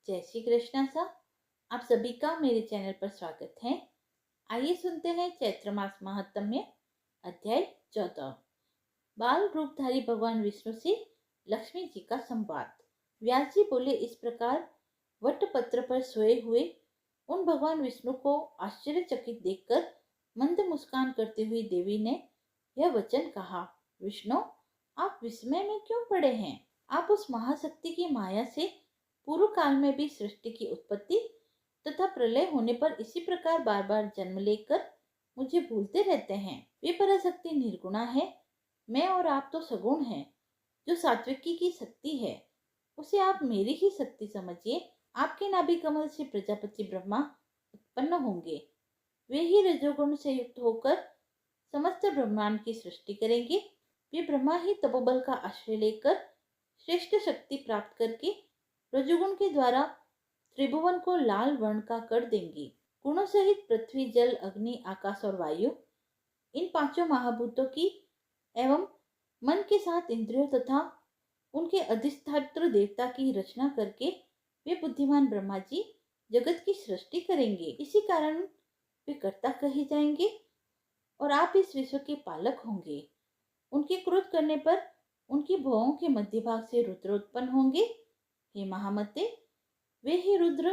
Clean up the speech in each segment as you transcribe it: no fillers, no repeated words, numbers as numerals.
जय श्री कृष्णा सा। आप सभी का मेरे चैनल पर स्वागत है। आइए सुनते हैं चैत्र मास महात्म्य अध्याय 14। बाल रूपधारी भगवान विष्णु से लक्ष्मी जी का संवाद। व्यास जी बोले, इस प्रकार वटपत्र पर सोए हुए उन भगवान विष्णु को आश्चर्यचकित देखकर मंद मुस्कान करती हुई देवी ने यह वचन कहा, विष्णु, आप विस्मय में क्यों पड़े हैं? आप उस महाशक्ति की माया से पूर्व काल में भी सृष्टि की उत्पत्ति तथा प्रलय होने पर इसी प्रकार बार बार जन्म लेकर मुझे भूलते रहते हैं। वे पराशक्ति निर्गुणा है, मैं और आप तो सगुण हैं। जो सात्विकी की शक्ति है उसे आप मेरी ही शक्ति समझिए। आपके नाभि कमल से प्रजापति ब्रह्मा उत्पन्न होंगे। वे ही रजोगुण से युक्त होकर समस्त ब्रह्मांड की सृष्टि करेंगे। वे ब्रह्मा ही तपोबल का आश्रय लेकर श्रेष्ठ शक्ति प्राप्त करके रजोगुण के द्वारा त्रिभुवन को लाल वर्ण का कर देंगी। गुणों सहित पृथ्वी, जल, अग्नि, आकाश और वायु, इन पांचों महाभूतों की एवं मन के साथ इंद्रियों तथा उनके अधिष्ठात्र देवता की रचना करके वे बुद्धिमान ब्रह्मा जी जगत की सृष्टि करेंगे। इसी कारण वे कर्ता कहे जाएंगे और आप इस विश्व के पालक होंगे। उनके क्रोध करने पर उनकी भुवों के मध्य भाग से रुद्र उत्पन्न होंगे। हे महामते, वे ही रुद्र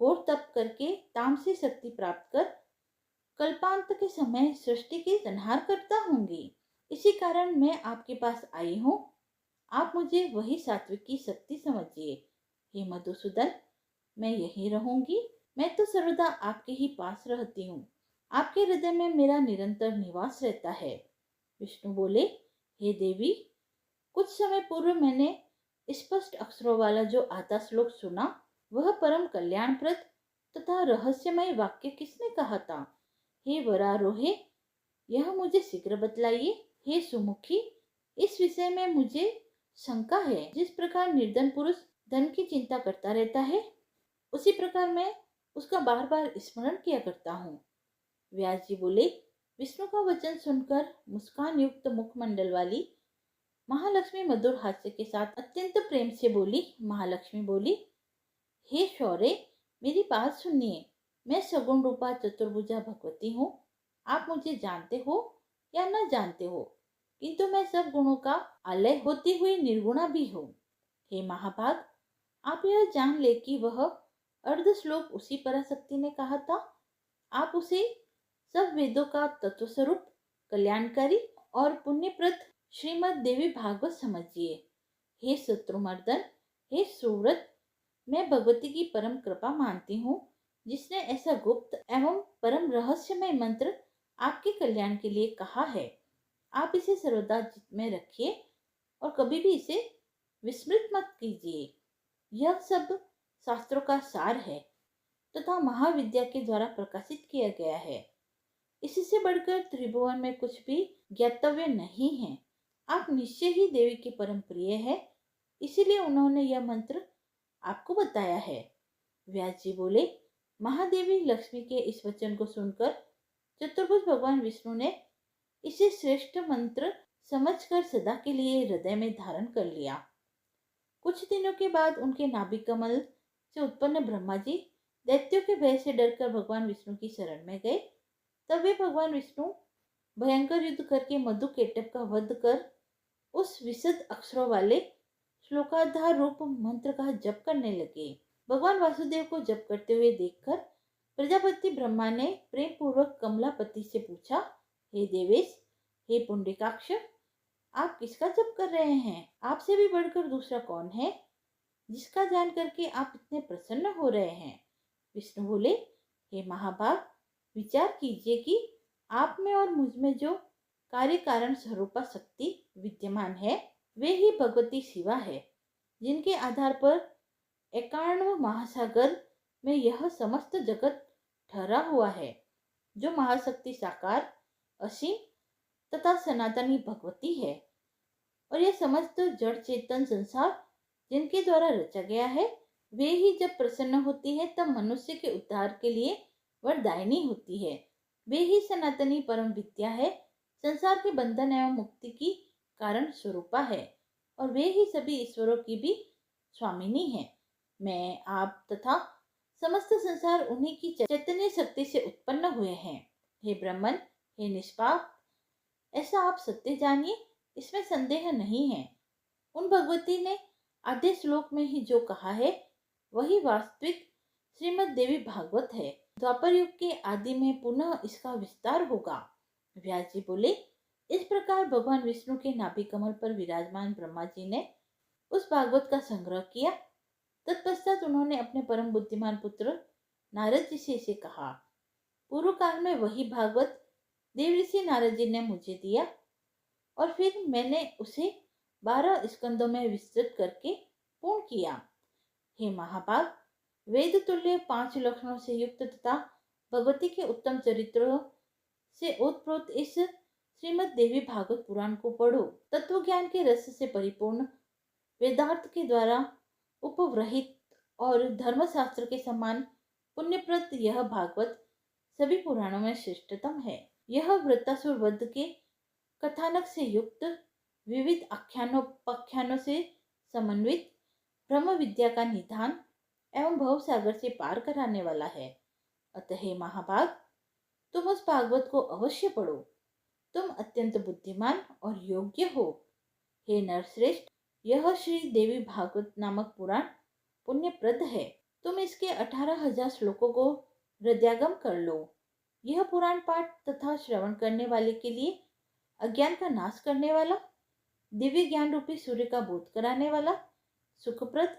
घोर तप करके तामसी शक्ति प्राप्त कर कल्पांत के समय सृष्टि के संहार करता होंगे। इसी कारण मैं आपके पास आई हूँ। आप मुझे वही सात्विक की शक्ति समझिए। हे मधुसूदन, मैं यहीं रहूंगी। मैं तो सर्वदा आपके ही पास रहती हूँ। आपके हृदय में मेरा निरंतर निवास रहता है। विष्णु बोले, हे देवी, कुछ समय पूर्व मैंने स्पष्ट अक्षरों वाला जो आधा श्लोक सुना, वह परम कल्याणप्रद तथा रहस्यमय वाक्य किसने कहा था? हे वरारोहे, यह मुझे शीघ्र बतलाइए। हे सुमुखी, इस विषय में मुझे शंका है। जिस प्रकार निर्धन पुरुष धन की चिंता करता रहता है, उसी प्रकार मैं उसका बार बार स्मरण किया करता हूँ। व्यास जी बोले, विष्णु का वचन सुनकर मुस्कान युक्त मुखमंडल वाली महालक्ष्मी मधुर हास्य के साथ अत्यंत प्रेम से बोली। महालक्ष्मी बोली, हे शौर्य, मेरी बात सुनिए। मैं सगुण रूपा चतुर्भुजा भगवती हूँ। आप मुझे जानते हो या न जानते हो, किंतु मैं सब गुणों का आलय होती हुई निर्गुणा भी हूँ। हे महाभाग, आप यह जान ले कि वह अर्ध श्लोक उसी पराशक्ति ने कहा था। आप उसे सब वेदों का तत्व स्वरूप, कल्याणकारी और पुण्यप्रद श्रीमद देवी भागवत समझिए। हे शत्रुमर्दन, हे सुव्रत, मैं भगवती की परम कृपा मानती हूँ, जिसने ऐसा गुप्त एवं परम रहस्यमय मंत्र आपके कल्याण के लिए कहा है। आप इसे सर्वदा चित्त में रखिए और कभी भी इसे विस्मृत मत कीजिए। यह सब शास्त्रों का सार है तथा महाविद्या के द्वारा प्रकाशित किया गया है। इससे बढ़कर त्रिभुवन में कुछ भी ज्ञातव्य नहीं है। आप निश्चय ही देवी के परम प्रिय है, इसीलिए उन्होंने यह मंत्र आपको बताया है। व्यास जी बोले, महादेवी लक्ष्मी के इस वचन को सुनकर चतुर्भुज भगवान विष्णु ने इसे श्रेष्ठ मंत्र समझकर सदा के लिए हृदय में धारण कर लिया। कुछ दिनों के बाद उनके नाभि कमल से उत्पन्न ब्रह्मा जी दैत्यों के भय से डरकर भगवान विष्णु की शरण में गए। तब वे भगवान विष्णु भयंकर युद्ध करके मधु केटक का वध कर उस विशद अक्षरों वाले श्लोकाधार रूप मंत्र का जप करने लगे। भगवान वासुदेव को जप करते हुए देखकर प्रजापति ब्रह्मा ने प्रेम पूर्वक कमलापति से पूछा, हे देवेश, हे पुंडरीकाक्ष, आप किसका जप कर रहे हैं? आपसे भी बढ़कर दूसरा कौन है जिसका जान करके आप इतने प्रसन्न हो रहे हैं? विष्णु बोले, हे महाभाग, विचार कीजिए कि आप में और मुझ में जो कार्य कारण स्वरूपा शक्ति विद्यमान है, वे ही भगवती शिवा है, जिनके आधार पर एकाण्व महासागर में यह समस्त जगत ठहरा हुआ है। जो महाशक्ति साकार, असीम तथा सनातनी भगवती है और यह समस्त जड़ चेतन संसार जिनके द्वारा रचा गया है, वे ही जब प्रसन्न होती है तब मनुष्य के उद्धार के लिए वरदायिनी होती है। वे ही सनातनी परम विद्या है, संसार के बंधन एवं मुक्ति की कारण स्वरूपा है और वे ही सभी ईश्वरों की भी स्वामिनी है। मैं, आप तथा समस्त संसार उन्हीं की चैतन्य शक्ति से उत्पन्न हुए हैं। हे ब्राह्मण, हे निष्पाप, ऐसा आप सत्य जानिए, इसमें संदेह नहीं है। उन भगवती ने आधे श्लोक में ही जो कहा है वही वास्तविक श्रीमद् देवी भागवत है। द्वापर युग के आदि में पुनः इसका विस्तार होगा। व्यास जी बोले, इस प्रकार भगवान विष्णु के नाभि कमल पर विराजमान ब्रह्मा जी ने उस भागवत का संग्रह किया। तत्पश्चात उन्होंने अपने परम बुद्धिमान पुत्र नारद जी से इसे कहा। पूर्व काल में वही भागवत देवऋषि नारद जी ने मुझे दिया और फिर मैंने उसे 12 स्कंदों में विस्तृत करके पूर्ण किया। हे महाभाग, वेद तुल्य 5 लक्षणों से युक्त तथा भगवती के उत्तम चरित्रों से ओतप्रोत इस श्रीमद् देवी भागवत पुराण को पढ़ो। तत्व ज्ञान के रस से परिपूर्ण, वेदार्थ के द्वारा उपव्रहित और धर्मशास्त्र के समान पुण्यप्रद यह भागवत सभी पुराणों में श्रेष्ठतम है। यह वृत्तासुर वध के कथानक से युक्त, विविध आख्यानोपाख्यानों से समन्वित, ब्रह्म विद्या का निधान एवं भव सागर से पार कराने वाला है। अतः हे महाभाग, तुम उस भागवत को अवश्य पढ़ो। तुम अत्यंत बुद्धिमान और योग्य हो। हे नरश्रेष्ठ, यह श्री देवी भागवत नामक पुराण पुण्यप्रद है। तुम इसके 18,000 श्लोकों को हृदयागम कर लो। यह पुराण पाठ तथा श्रवण करने वाले के लिए अज्ञान का नाश करने वाला, दिव्य ज्ञान रूपी सूर्य का बोध कराने वाला, सुखप्रद,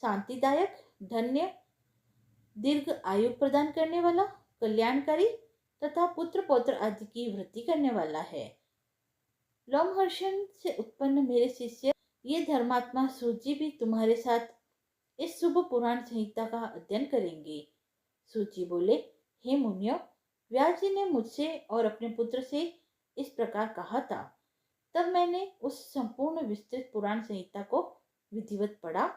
शांतिदायक, धन्य, दीर्घ आयु प्रदान करने वाला, कल्याणकारी तथा पुत्र पौत्र आदि की वृद्धि करने वाला है। लोमहर्षण से उत्पन्न मेरे शिष्य ये धर्मात्मा सूजी भी तुम्हारे साथ इस शुभ पुराण संहिता का अध्ययन करेंगे। सूजी बोले, हे मुनियों, व्यास जी ने मुझसे और अपने पुत्र से इस प्रकार कहा था। तब मैंने उस संपूर्ण विस्तृत पुराण संहिता को विधिवत पढ़ा।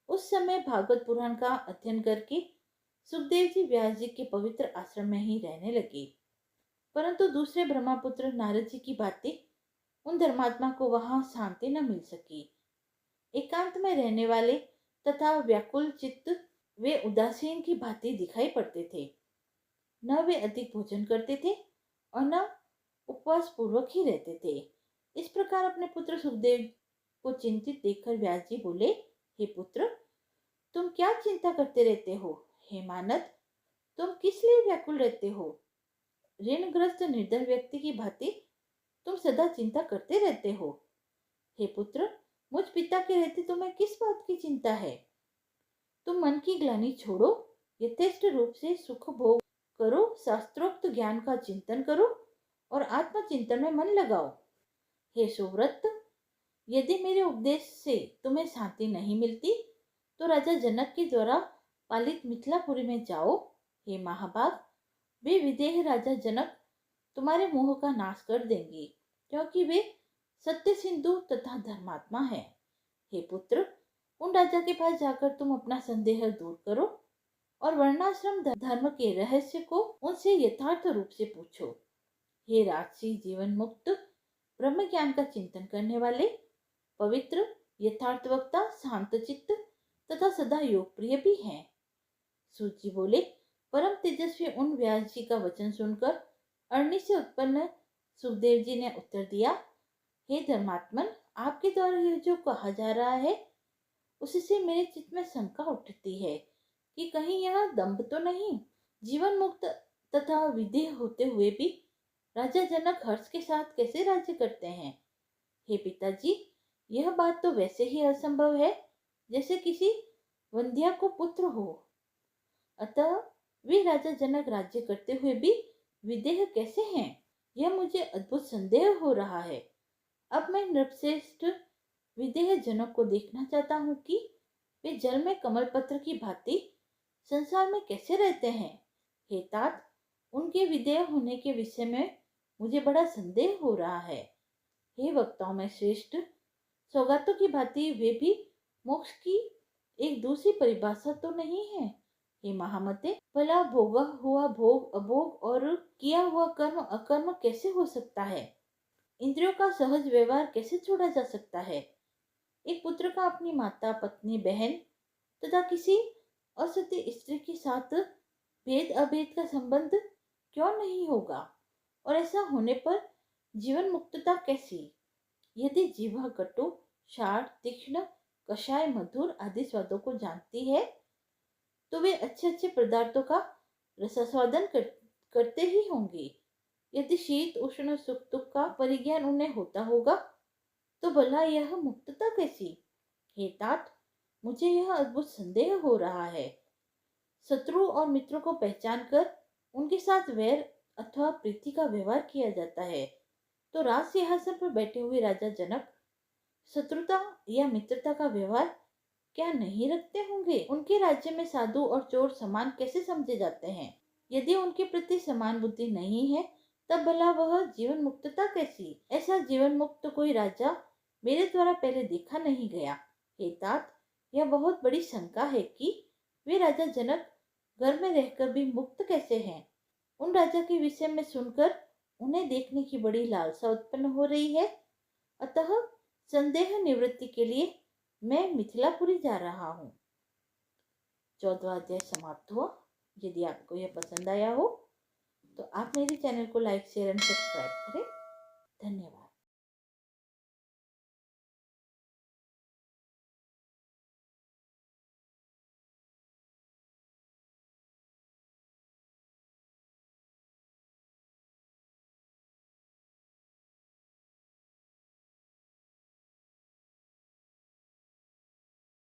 उस समय भागवत पुराण का अध्ययन करके सुखदेव जी व्यास जी के पवित्र आश्रम में ही रहने लगे। परंतु दूसरे ब्रह्मपुत्र नारद जी की बातें उन धर्मात्मा को वहां शांति न मिल सकी। एकांत में रहने वाले तथा व्याकुल चित्त वे उदासीन की भांति दिखाई पड़ते थे। न वे अधिक भोजन करते थे और न उपवास पूर्वक ही रहते थे। इस प्रकार अपने पुत्र सुखदेव को चिंतित देखकर व्यास जी बोले, हे पुत्र, तुम क्या चिंता करते रहते हो? हे मानद, तुम किस लिए व्याकुल रहते हो? ऋणग्रस्त निर्धन व्यक्ति की भांति तुम सदा चिंता करते रहते हो। हे पुत्र, मुझ पिता के रहते तुम्हें किस बात की चिंता है? तुम मन की ग्लानि छोड़ो, यथेष्ट रूप से सुख भोग करो, शास्त्रोक्त ज्ञान का चिंतन करो और आत्मचिंतन में मन लगाओ। हे सुव्रत, यदि मेरे उपदेश से तुम्हें शांति नहीं मिलती तो राजा जनक के द्वारा पालित मिथिलापुरी में जाओ। हे महाभाग, वे विदेह राजा जनक तुम्हारे मोह का नाश कर देंगे, क्योंकि वे सत्य सिंधु तथा धर्मात्मा है। हे पुत्र, उन राजा के पास जाकर तुम अपना संदेह दूर करो और वर्णाश्रम धर्म के रहस्य को उनसे यथार्थ रूप से पूछो। हे राजसी जीवन मुक्त ब्रह्म ज्ञान का चिंतन करने वाले, पवित्र, यथार्थ वक्ता, शांत चित्त तथा सदा योग प्रिय भी हैं। सूजी बोले, परम तेजस्वी उन व्यास जी का वचन सुनकर अरणि से उत्पन्न सुखदेव जी ने उत्तर दिया, हे धर्मात्मन, आपके द्वारा यह जो कहा जा रहा है उससे मेरे चित्त में शंका उठती है कि कहीं यह दंभ तो नहीं। जीवन मुक्त तथा विदेह होते हुए भी राजा जनक हर्ष के साथ कैसे राज्य करते हैं? हे पिताजी, यह बात तो वैसे ही असंभव है जैसे किसी वंध्या को पुत्र हो। अतः वे राजा जनक राज्य करते हुए भी विदेह कैसे हैं, यह मुझे अद्भुत संदेह हो रहा है। अब मैं नृपश्रेष्ठ विदेह जनक को देखना चाहता हूँ कि वे जल में कमल पत्र की भांति संसार में कैसे रहते हैं। हे तात, उनके विदेह होने के विषय में मुझे बड़ा संदेह हो रहा है। हे वक्ताओं में श्रेष्ठ, सौगातों की भांति वे भी मोक्ष की एक दूसरी परिभाषा तो नहीं है? हे महामते, भला भोगा हुआ भोग अभोग और किया हुआ कर्म अकर्म कैसे हो सकता है? इंद्रियों का सहज व्यवहार कैसे छोड़ा जा सकता है? एक पुत्र का अपनी माता, पत्नी, बहन तथा किसी असत्य स्त्री के साथ भेद अभेद का संबंध क्यों नहीं होगा? और ऐसा होने पर जीवन मुक्तता कैसी? यदि जीभ कटु, शार, तीक्ष्ण, कषाय, मधुर आदि स्वादों को जानती है तो वे अच्छे अच्छे पदार्थों का रसास्वादन करते ही होंगे। यदि शीत उष्ण सुख दुख का परिज्ञान उन्हें होता होगा तो भला यह मुक्तता कैसी? हे तात, मुझे यह अद्भुत संदेह हो रहा है। शत्रु और मित्रों को पहचान कर उनके साथ वैर अथवा प्रीति का व्यवहार किया जाता है, तो राज सिंहासन पर बैठे हुए राजा जनक शत्रुता या मित्रता का व्यवहार क्या नहीं रखते होंगे? उनके राज्य में साधु और चोर समान कैसे समझे जाते हैं? यदि उनके प्रति समान बुद्धि नहीं है तब भला वह जीवन मुक्तता कैसी? ऐसा जीवन मुक्त कोई राजा मेरे द्वारा पहले देखा नहीं गया। हे तात, यह बहुत बड़ी शंका है कि वे राजा जनक घर में रहकर भी मुक्त कैसे हैं? उन राजा के विषय में सुनकर उन्हें देखने की बड़ी लालसा उत्पन्न हो रही है। अतः संदेह निवृत्ति के लिए मैं मिथिलापुरी जा रहा हूँ। 14वां अध्याय समाप्त हुआ। यदि आपको यह पसंद आया हो तो आप मेरे चैनल को लाइक शेयर एंड सब्सक्राइब करें। धन्यवाद।